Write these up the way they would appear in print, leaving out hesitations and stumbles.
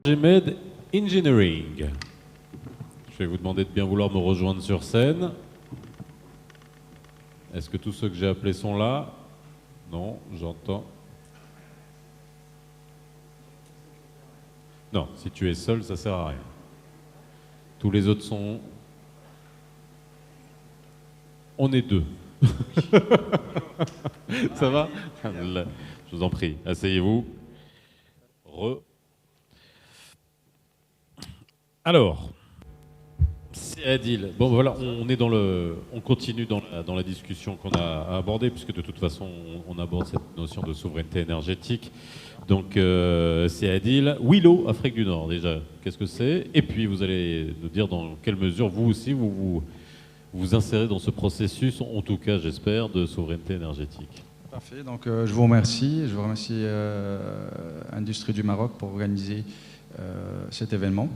GMED Engineering. Je vais vous demander de bien vouloir me rejoindre sur scène. Est-ce que tous ceux que j'ai appelés sont là? Non, j'entends. Non, si tu es seul, ça sert à rien. Tous les autres sont... On est deux. Ça va? Je vous en prie, asseyez-vous. Alors, c'est Adil. Bon, voilà, on continue dans la discussion qu'on a abordée, puisque de toute façon, on aborde cette notion de souveraineté énergétique. Donc, c'est Adil. Willow, Afrique du Nord, déjà, qu'est-ce que c'est? Et puis, vous allez nous dire dans quelle mesure, vous aussi, vous insérez dans ce processus, en tout cas, j'espère, de souveraineté énergétique. Parfait, donc je vous remercie. Je vous remercie Industrie du Maroc pour organiser cet événement.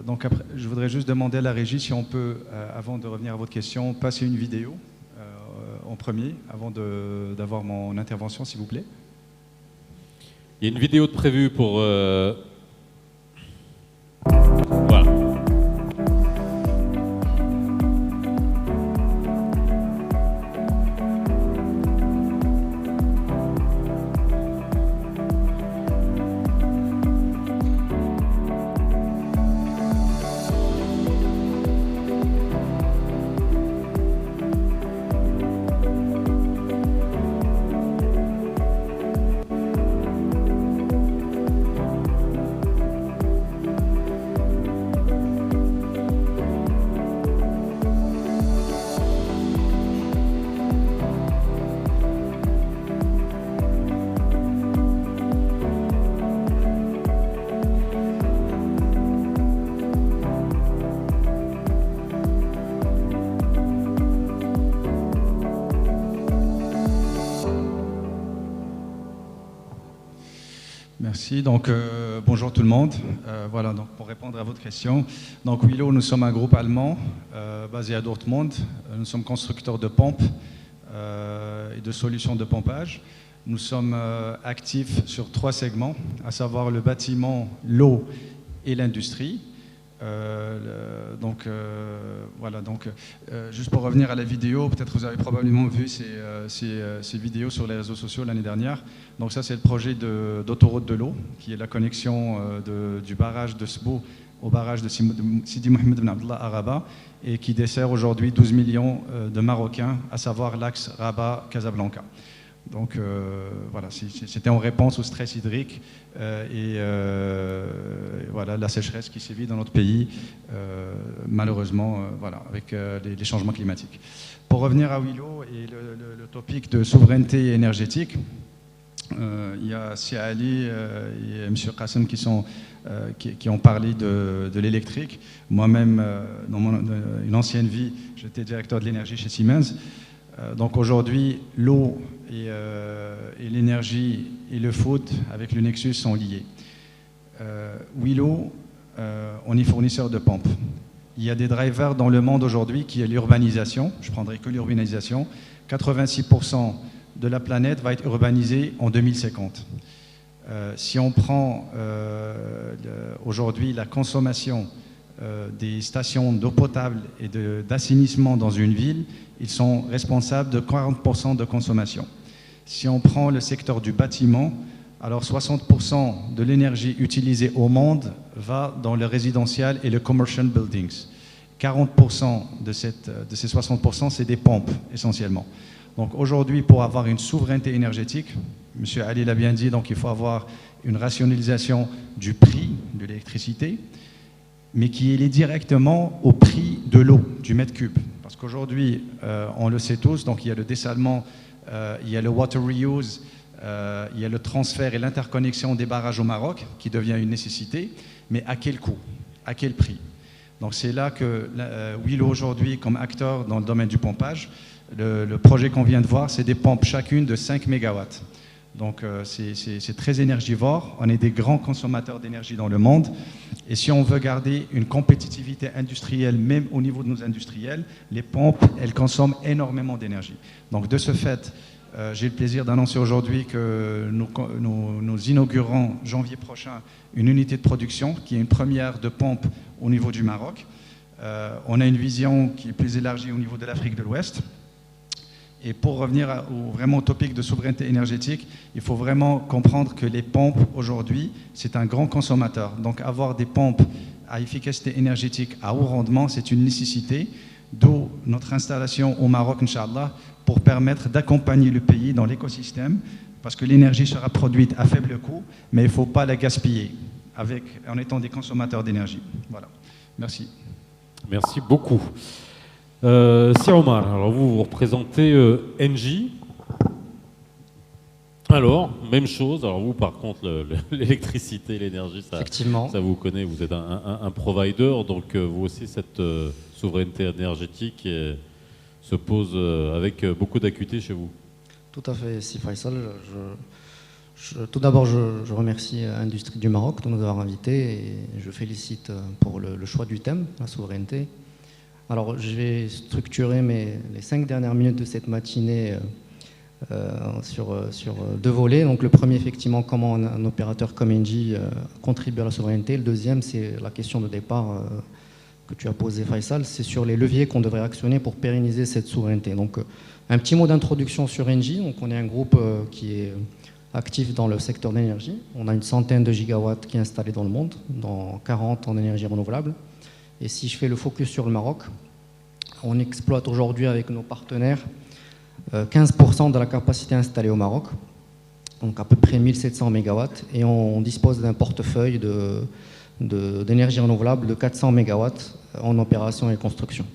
Donc après, je voudrais juste demander à la régie si on peut, avant de revenir à votre question, passer une vidéo en premier, avant d'avoir mon intervention, s'il vous plaît. Il y a une vidéo de prévue pour... Voilà. Merci. Donc, bonjour tout le monde. Voilà, donc pour répondre à votre question, donc Willow, nous sommes un groupe allemand basé à Dortmund. Nous sommes constructeurs de pompes et de solutions de pompage. Nous sommes actifs sur 3 segments, à savoir le bâtiment, l'eau et l'industrie. Voilà, donc juste pour revenir à la vidéo, peut-être vous avez probablement vu ces vidéos sur les réseaux sociaux l'année dernière. Donc ça, c'est le projet d'autoroute de l'eau, qui est la connexion du barrage de Sbou au barrage de Sidi Mohamed Ben Abdallah à Rabat, et qui dessert aujourd'hui 12 millions de Marocains, à savoir l'axe Rabat-Casablanca. Donc voilà, c'était en réponse au stress hydrique et voilà, la sécheresse qui sévit dans notre pays, malheureusement, voilà, avec les changements climatiques. Pour revenir à Willow et le topic de souveraineté énergétique, il y a Sia Ali et M. Qassem qui ont parlé de l'électrique. Moi-même, dans une ancienne vie, j'étais directeur de l'énergie chez Siemens. Donc aujourd'hui, l'eau et l'énergie et le food avec le Nexus sont liés. Willow, on est fournisseur de pompes. Il y a des drivers dans le monde aujourd'hui qui est l'urbanisation. Je prendrai que l'urbanisation. 86% de la planète va être urbanisée en 2050. Si on prend aujourd'hui la consommation des stations d'eau potable et d'assainissement dans une ville, ils sont responsables de 40% de consommation. Si on prend le secteur du bâtiment, alors 60% de l'énergie utilisée au monde va dans le résidentiel et le commercial buildings. 40% de ces 60%, c'est des pompes essentiellement. Donc aujourd'hui, pour avoir une souveraineté énergétique, M. Ali l'a bien dit, donc il faut avoir une rationalisation du prix de l'électricité, mais qui est lié directement au prix de l'eau, du mètre cube. Parce qu'aujourd'hui, on le sait tous, donc il y a le dessalement, il y a le water reuse, il y a le transfert et l'interconnexion des barrages au Maroc, qui devient une nécessité, mais à quel coût? À quel prix? Donc c'est là que Willow aujourd'hui, comme acteur dans le domaine du pompage, le projet qu'on vient de voir, c'est des pompes chacune de 5 MW. Donc c'est très énergivore, on est des grands consommateurs d'énergie dans le monde, et si on veut garder une compétitivité industrielle, même au niveau de nos industriels, les pompes, elles consomment énormément d'énergie. Donc de ce fait, J'ai le plaisir d'annoncer aujourd'hui que nous inaugurons janvier prochain une unité de production qui est une première de pompe au niveau du Maroc. On a une vision qui est plus élargie au niveau de l'Afrique de l'Ouest. Et pour revenir vraiment au topic de souveraineté énergétique, il faut vraiment comprendre que les pompes aujourd'hui, c'est un grand consommateur. Donc avoir des pompes à efficacité énergétique à haut rendement, c'est une nécessité, d'où notre installation au Maroc, Inch'Allah, pour permettre d'accompagner le pays dans l'écosystème, parce que l'énergie sera produite à faible coût, mais il ne faut pas la gaspiller en étant des consommateurs d'énergie. Voilà. Merci. Merci beaucoup. Si Omar, alors vous représentez Engie. Alors, même chose. Alors vous, par contre, l'électricité, l'énergie, ça vous connaît. Vous êtes un provider, donc vous aussi, cette souveraineté énergétique se pose avec beaucoup d'acuité chez vous. Tout à fait, si Faisal. Tout d'abord, je remercie Industrie du Maroc de nous avoir invités et je félicite pour le choix du thème, la souveraineté. Alors, je vais structurer les 5 dernières minutes de cette matinée sur 2 volets. Donc, le premier, effectivement, comment un opérateur comme Engie contribue à la souveraineté. Le deuxième, c'est la question de départ que tu as posée, Faisal. C'est sur les leviers qu'on devrait actionner pour pérenniser cette souveraineté. Donc, un petit mot d'introduction sur Engie. Donc, on est un groupe qui est actif dans le secteur de l'énergie. On a une centaine de gigawatts qui est installés dans le monde, dans 40 en énergie renouvelable. Et si je fais le focus sur le Maroc, on exploite aujourd'hui avec nos partenaires 15% de la capacité installée au Maroc, donc à peu près 1700 mégawatts, et on dispose d'un portefeuille d'énergie renouvelable de 400 mégawatts en opération et construction.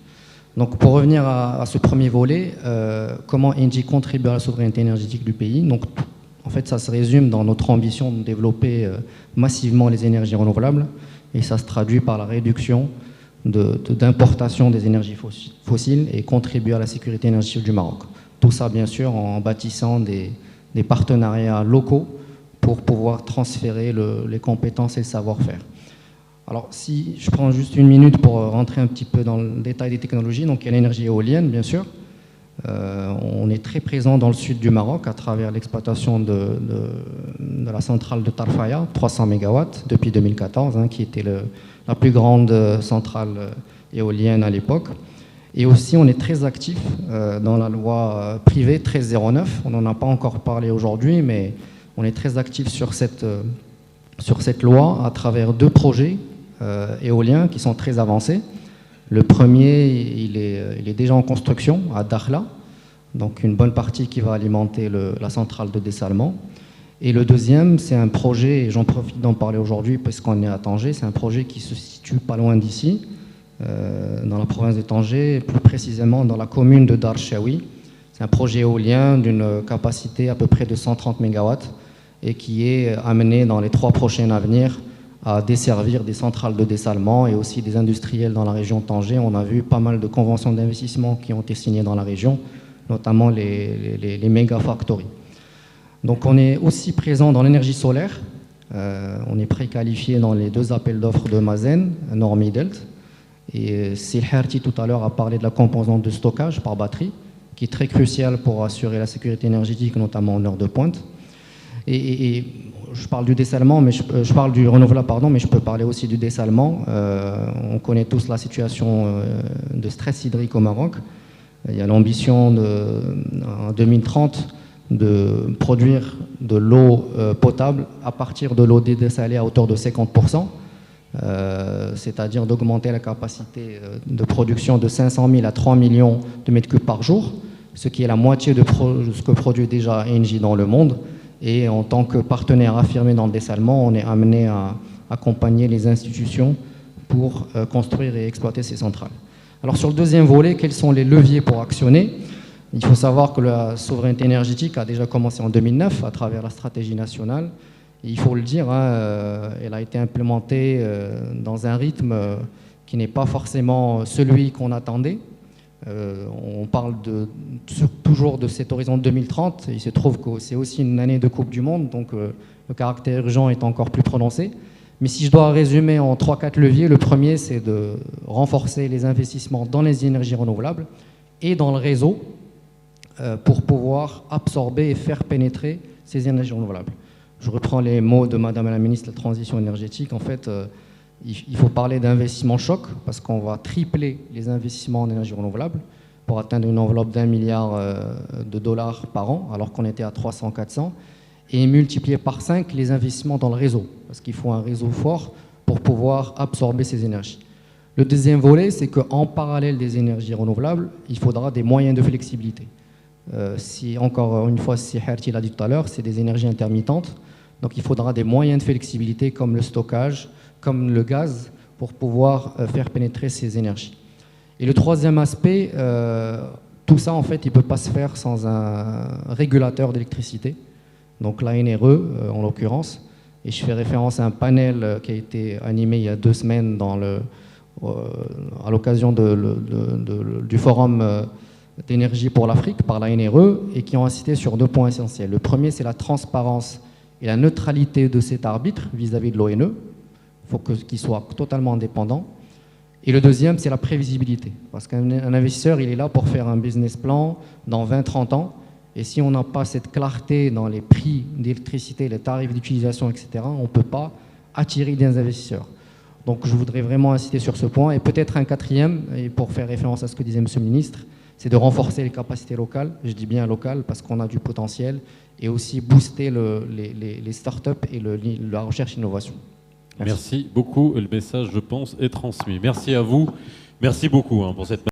Donc pour revenir à ce premier volet, comment Engie contribue à la souveraineté énergétique du pays. Donc, en fait, ça se résume dans notre ambition de développer massivement les énergies renouvelables, et ça se traduit par la réduction d'importation des énergies fossiles et contribuer à la sécurité énergétique du Maroc. Tout ça, bien sûr, en bâtissant des partenariats locaux pour pouvoir transférer les compétences et le savoir-faire. Alors, si je prends juste une minute pour rentrer un petit peu dans le détail des technologies, donc il y a l'énergie éolienne, bien sûr. On est très présent dans le sud du Maroc à travers l'exploitation de la centrale de Tarfaya, 300 MW depuis 2014, qui était la plus grande centrale éolienne à l'époque. Et aussi, on est très actif dans la loi privée 1309. On n'en a pas encore parlé aujourd'hui, mais on est très actif sur cette loi à travers 2 projets éoliens qui sont très avancés. Le premier, il est déjà en construction à Dakhla, donc une bonne partie qui va alimenter la centrale de dessalement. Et le deuxième, c'est un projet, et j'en profite d'en parler aujourd'hui parce qu'on est à Tanger, c'est un projet qui se situe pas loin d'ici, dans la province de Tanger, plus précisément dans la commune de Darchaoui. C'est un projet éolien d'une capacité à peu près de 130 MW et qui est amené dans les 3 prochaines à venir à desservir des centrales de dessalement et aussi des industriels dans la région de Tanger. On a vu pas mal de conventions d'investissement qui ont été signées dans la région, notamment les méga factories. Donc on est aussi présent dans l'énergie solaire. On est préqualifié dans les 2 appels d'offres de Mazen, Nord-Midelt. Et Silherti tout à l'heure a parlé de la composante de stockage par batterie, qui est très cruciale pour assurer la sécurité énergétique, notamment en heure de pointe. Et je parle du dessalement, mais je parle du renouvelable, pardon, mais je peux parler aussi du dessalement. On connaît tous la situation de stress hydrique au Maroc. Il y a l'ambition en 2030 de produire de l'eau potable à partir de l'eau désalée à hauteur de 50%, c'est-à-dire d'augmenter la capacité de production de 500 000 à 3 millions de mètres cubes par jour, ce qui est la moitié de ce que produit déjà Engie dans le monde. Et en tant que partenaire affirmé dans le dessalement, on est amené à accompagner les institutions pour construire et exploiter ces centrales. Alors sur le deuxième volet, quels sont les leviers pour actionner? Il faut savoir que la souveraineté énergétique a déjà commencé en 2009 à travers la stratégie nationale. Et il faut le dire, elle a été implémentée dans un rythme qui n'est pas forcément celui qu'on attendait. On parle toujours de cet horizon 2030. Il se trouve que c'est aussi une année de Coupe du Monde, donc le caractère urgent est encore plus prononcé. Mais si je dois résumer en 3-4 leviers, le premier, c'est de renforcer les investissements dans les énergies renouvelables et dans le réseau, pour pouvoir absorber et faire pénétrer ces énergies renouvelables. Je reprends les mots de Madame la ministre de la Transition énergétique. En fait, il faut parler d'investissement choc parce qu'on va tripler les investissements en énergie renouvelable pour atteindre une enveloppe d'1 milliard de dollars par an, alors qu'on était à 300-400, et multiplier par 5 les investissements dans le réseau, parce qu'il faut un réseau fort pour pouvoir absorber ces énergies. Le deuxième volet, c'est qu'en parallèle des énergies renouvelables, il faudra des moyens de flexibilité. Si, encore une fois, si Herti l'a dit tout à l'heure, c'est des énergies intermittentes, donc il faudra des moyens de flexibilité comme le stockage, comme le gaz, pour pouvoir faire pénétrer ces énergies. Et le troisième aspect, tout ça, en fait, il ne peut pas se faire sans un régulateur d'électricité, donc l'ANRE, en l'occurrence. Et je fais référence à un panel qui a été animé il y a 2 semaines à l'occasion du forum d'énergie pour l'Afrique par l'ANRE et qui ont insisté sur 2 points essentiels. Le premier, c'est la transparence et la neutralité de cet arbitre vis-à-vis de l'ONE. Il faut qu'il soit totalement indépendant. Et le deuxième, c'est la prévisibilité. Parce qu'un investisseur, il est là pour faire un business plan dans 20-30 ans. Et si on n'a pas cette clarté dans les prix d'électricité, les tarifs d'utilisation, etc., on ne peut pas attirer des investisseurs. Donc je voudrais vraiment insister sur ce point. Et peut-être un quatrième, et pour faire référence à ce que disait M. le ministre, c'est de renforcer les capacités locales. Je dis bien locales parce qu'on a du potentiel. Et aussi booster les startups et la recherche et l'innovation. Merci beaucoup. Le message, je pense, est transmis. Merci à vous. Merci beaucoup pour cette